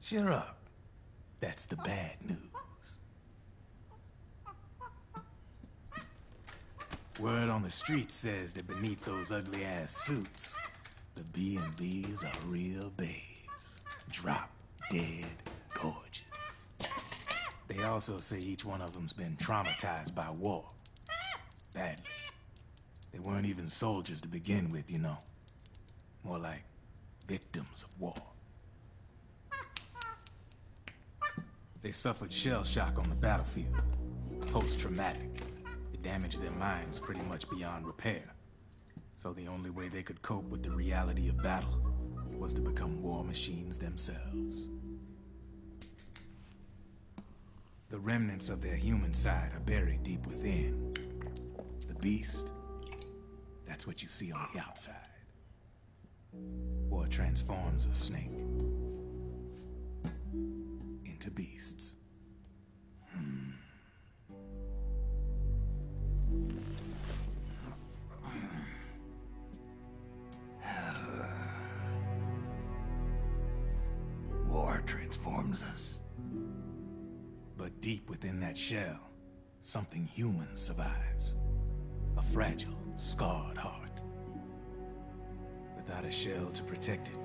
Cheer up. That's the bad news. Word on the street says that beneath those ugly-ass suits, the B&Bs are real babes. Drop dead gorgeous. They also say each one of them's been traumatized by war. Badly. They weren't even soldiers to begin with, you know. More like victims of war. They suffered shell shock on the battlefield. Post-traumatic. It damaged their minds pretty much beyond repair. So the only way they could cope with the reality of battle was to become war machines themselves. The remnants of their human side are buried deep within. The beast, that's what you see on the outside. War transforms a snake into beasts. War transforms us. But deep within that shell, something human survives. A fragile, scarred heart. Without a shell to protect it,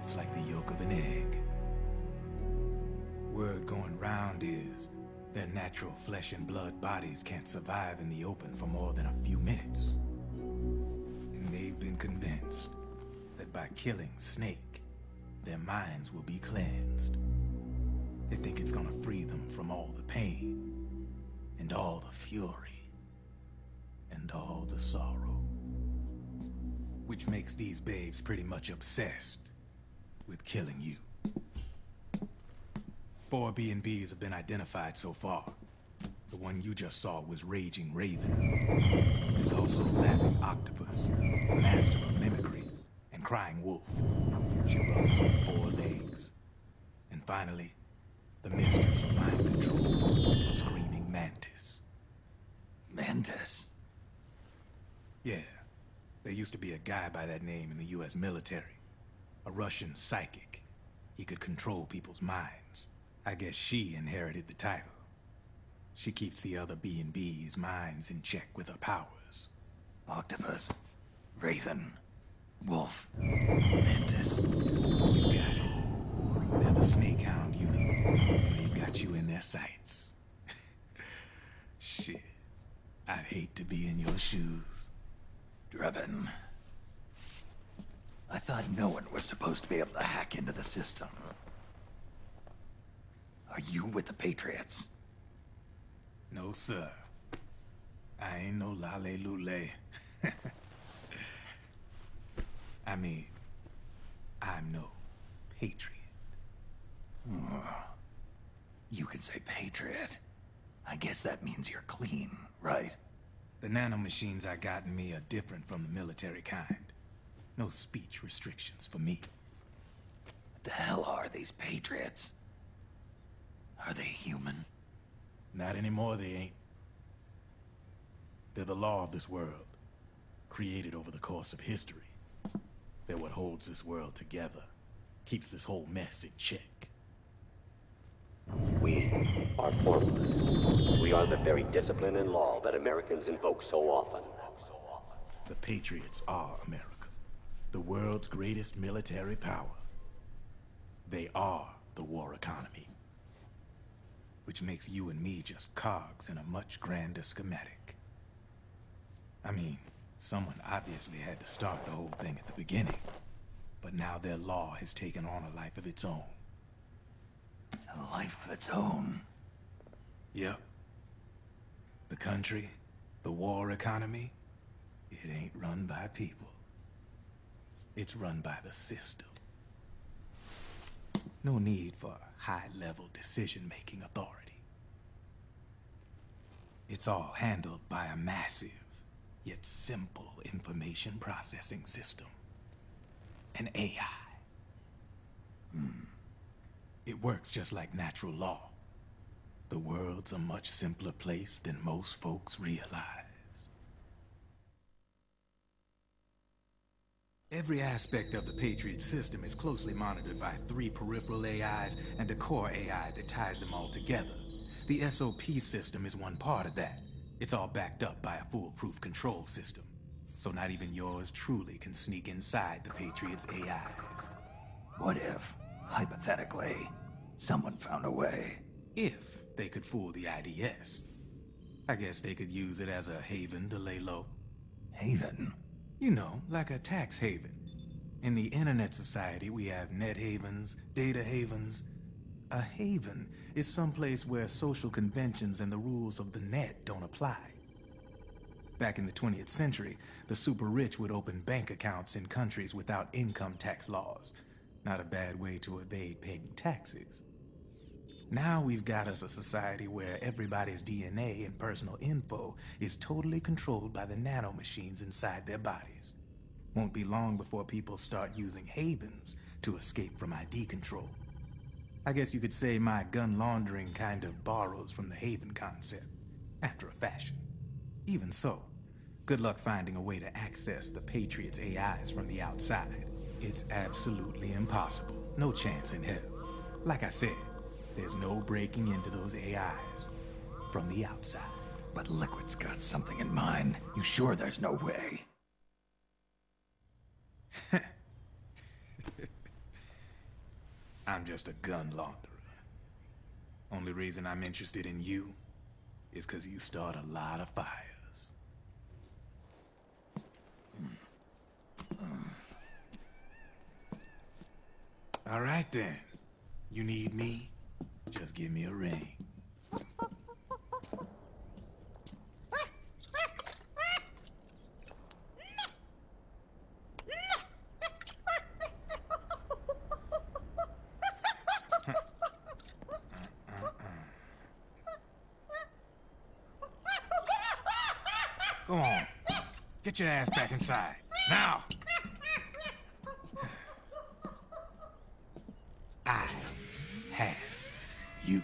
it's like the yolk of an egg. Word going round is their natural flesh and blood bodies can't survive in the open for more than a few minutes. And they've been convinced that by killing Snake, their minds will be cleansed. They think it's gonna free them from all the pain, and all the fury, and all the sorrow. Which makes these babes pretty much obsessed with killing you. 4 B&Bs have been identified so far. The one you just saw was Raging Raven. There's also Laughing Octopus, the master of mimicry, and Crying Wolf. She runs on 4 legs. And finally, the mistress of mind control, Screaming Mantis. Mantis? Yeah. There used to be a guy by that name in the US military. A Russian psychic. He could control people's minds. I guess she inherited the title. She keeps the other B&B's minds in check with her powers. Octopus, Raven, Wolf, Mantis. You got it. They're the Snake Hound unit, and they've got you in their sights. Shit. I'd hate to be in your shoes. Drebin. I thought no one was supposed to be able to hack into the system. Are you with the Patriots? No, sir. I ain't no lale-lule. I mean, I'm no patriot. You can say Patriot. I guess that means you're clean, right? The nanomachines I got in me are different from the military kind. No speech restrictions for me. What the hell are these Patriots? Are they human? Not anymore, they ain't. They're the law of this world, created over the course of history. They're what holds this world together, keeps this whole mess in check. We are formless. We are the very discipline and law that Americans invoke so often. The Patriots are America, the world's greatest military power. They are the war economy. Which makes you and me just cogs in a much grander schematic. I mean, someone obviously had to start the whole thing at the beginning. But now their law has taken on a life of its own. A life of its own? Yep. The country, the war economy, it ain't run by people. It's run by the system. No need for high-level decision-making authority. It's all handled by a massive, yet simple information processing system. An AI. It works just like natural law. The world's a much simpler place than most folks realize. Every aspect of the Patriot system is closely monitored by 3 peripheral AIs and a core AI that ties them all together. The SOP system is one part of that. It's all backed up by a foolproof control system. So not even yours truly can sneak inside the Patriots' AIs. What if, hypothetically, someone found a way? If they could fool the IDS. I guess they could use it as a haven to lay low. Haven? You know, like a tax haven. In the internet society, we have net havens, data havens. A haven is someplace where social conventions and the rules of the net don't apply. Back in the 20th century, the super rich would open bank accounts in countries without income tax laws. Not a bad way to evade paying taxes. Now we've got us a society where everybody's DNA and personal info is totally controlled by the nanomachines inside their bodies. Won't be long before people start using havens to escape from ID control. I guess you could say my gun laundering kind of borrows from the haven concept, after a fashion. Even so, good luck finding a way to access the Patriots' AIs from the outside. It's absolutely impossible. No chance in hell. Like I said, there's no breaking into those AIs from the outside. But Liquid's got something in mind. You sure there's no way? I'm just a gun launderer. Only reason I'm interested in you is because you start a lot of fires. All right then. You need me? Just give me a ring. Go on. Get your ass back inside. Now! I have you.